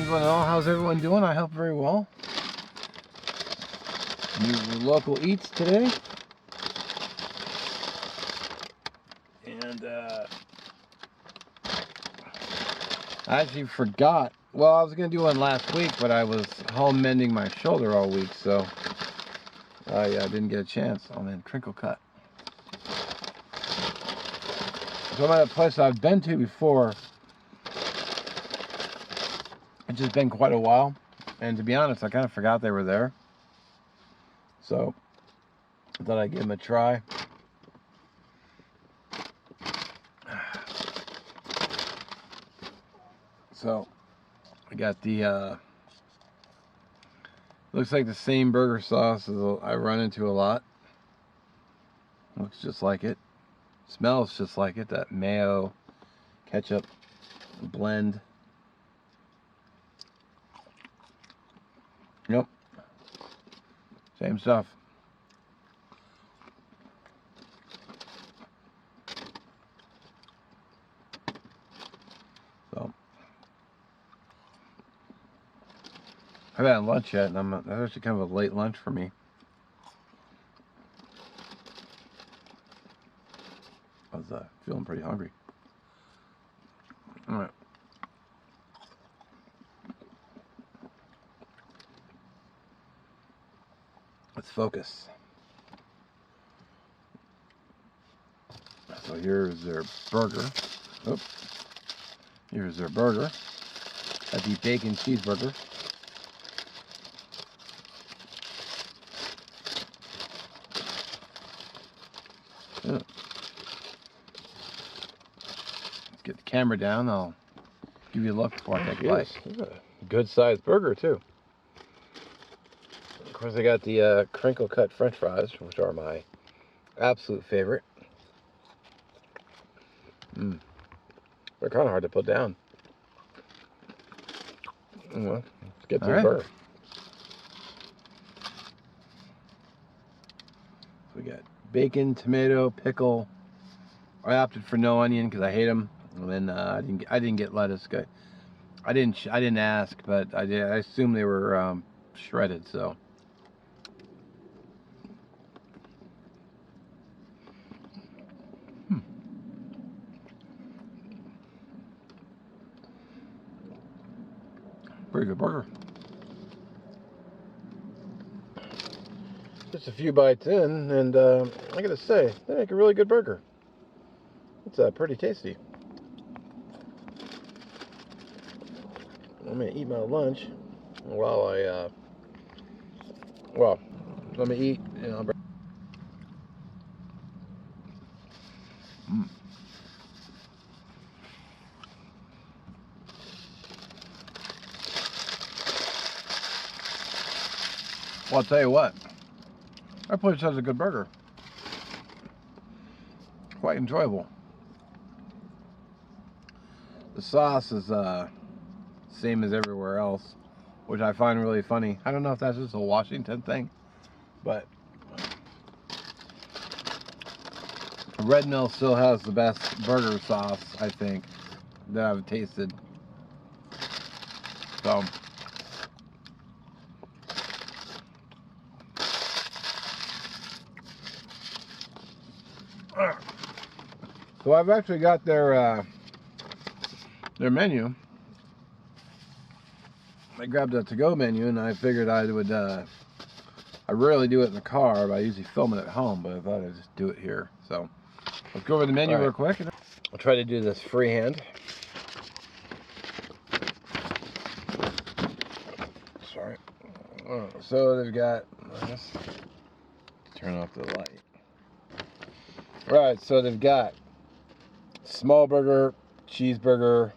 Greetings one and all. How's everyone doing? I hope very well. New local eats today. And I actually forgot. Well, I was going to do one last week, but I was home mending my shoulder all week, so I didn't get a chance. Oh man, crinkle cut. So I'm at a place I've been to before. It's just been quite a while, and to be honest, I kind of forgot they were there. So I thought I'd give them a try. So I got the looks like the same burger sauce as I run into a lot. Looks just like it. Smells just like it. That mayo ketchup blend. Yep. Same stuff. So I haven't had lunch yet, and that's actually kind of a late lunch for me. I was feeling pretty hungry. All right. Let's focus. So here's their burger. Oops. Here's their burger. That's the bacon cheeseburger. Yeah. Let's get the camera down. I'll give you a look before I take a bite. It's a good sized burger too. Of course, I got the crinkle cut French fries, which are my absolute favorite. They're kind of hard to put down. Well, let's get to the burger. So we got bacon, tomato, pickle. I opted for no onion because I hate them. And then I didn't get lettuce. I didn't ask, but I assumed they were shredded. So. Pretty good burger. Just a few bites in, and I gotta say, they make a really good burger. It's pretty tasty. I'm gonna eat my lunch while well, let me eat and I'll bring. Well, I'll tell you what, that place has a good burger. Quite enjoyable. The sauce is same as everywhere else, which I find really funny. I don't know if that's just a Washington thing, but Red Mill still has the best burger sauce, I think, that I've tasted. So I've actually got their menu. I grabbed a to-go menu, and I figured I would. I rarely do it in the car, but I usually film it at home. But I thought I'd just do it here. So let's go over the menu real quick. I'll try to do this freehand. Sorry. So they've got. Let's turn off the light. All right. So they've got small burger, cheeseburger,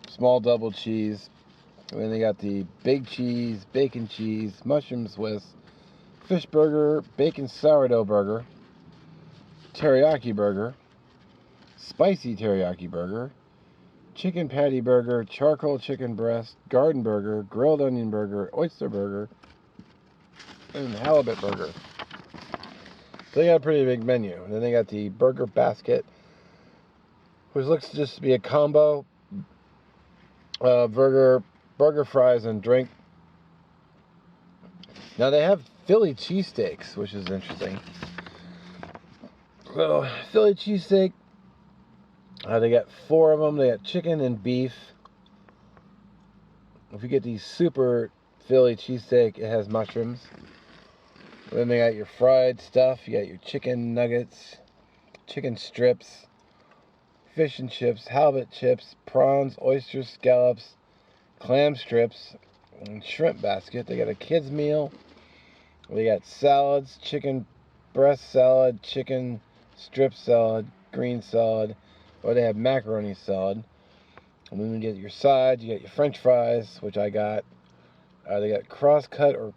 small double cheese. And then they got the big cheese, bacon cheese, mushroom Swiss, fish burger, bacon sourdough burger, teriyaki burger, spicy teriyaki burger, chicken patty burger, charcoal chicken breast, garden burger, grilled onion burger, oyster burger, and halibut burger. So they got a pretty big menu. And then they got the burger basket, which looks to just be a combo burger fries and drink. Now they have Philly cheesesteaks, which is interesting. So Philly cheesesteak, they got 4 of them. They got chicken and beef. If you get the super Philly cheesesteak, it has mushrooms. Then they got your fried stuff. You got your chicken nuggets, chicken strips, fish and chips, halibut chips, prawns, oysters, scallops, clam strips, and shrimp basket. They got a kids meal. They got salads, chicken breast salad, chicken strip salad, green salad, or they have macaroni salad. And then you get your sides. You got your French fries, which I got. They got cross-cut or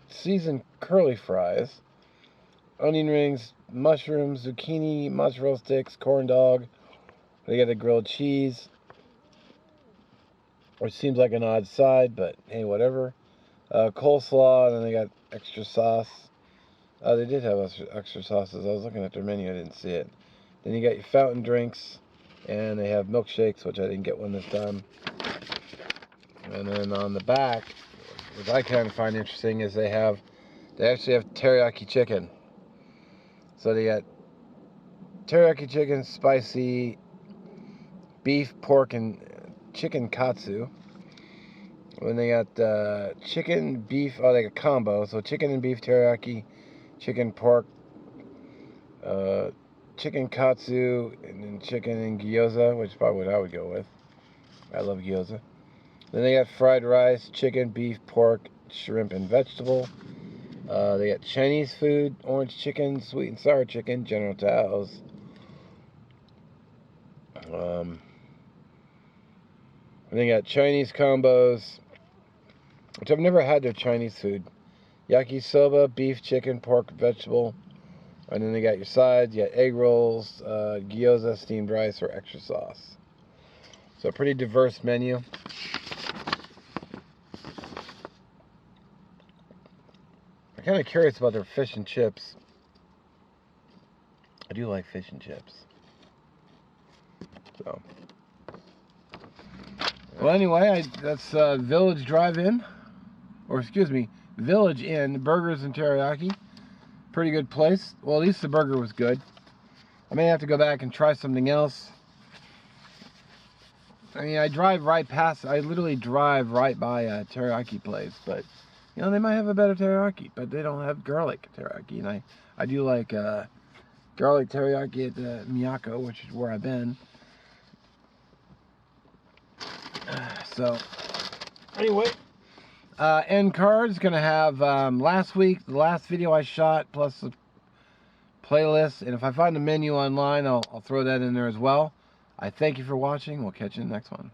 seasoned curly fries, onion rings, mushrooms, zucchini, mozzarella sticks, corn dog. They got a grilled cheese, which seems like an odd side, but hey, whatever. Coleslaw, and then they got extra sauce. They did have extra sauces. I was looking at their menu, I didn't see it. Then you got your fountain drinks, and they have milkshakes, which I didn't get one this time. And then on the back, which I kind of find interesting, is they actually have teriyaki chicken. So they got teriyaki chicken, spicy, beef, pork, and chicken katsu. Then they got chicken, beef, they got combo. So chicken and beef teriyaki, chicken, pork, chicken katsu, and then chicken and gyoza, which is probably what I would go with. I love gyoza. Then they got fried rice, chicken, beef, pork, shrimp, and vegetable. They got Chinese food, orange chicken, sweet and sour chicken, General Tao's. And they got Chinese combos, which I've never had their Chinese food. Yakisoba, beef, chicken, pork, vegetable. And then they got your sides. You got egg rolls, gyoza, steamed rice, or extra sauce. So a pretty diverse menu. I'm kind of curious about their fish and chips. I do like fish and chips. So, well, anyway, that's Village Drive-In, or excuse me, Village Inn, burgers and teriyaki. Pretty good place. Well, at least the burger was good. I may have to go back and try something else. I mean, I literally drive right by a teriyaki place, but, you know, they might have a better teriyaki, but they don't have garlic teriyaki, and I do like garlic teriyaki at the Miyako, which is where I've been. So, anyway, end card's going to have the last video I shot, plus the playlist, and if I find the menu online, I'll throw that in there as well. I thank you for watching. We'll catch you in the next one.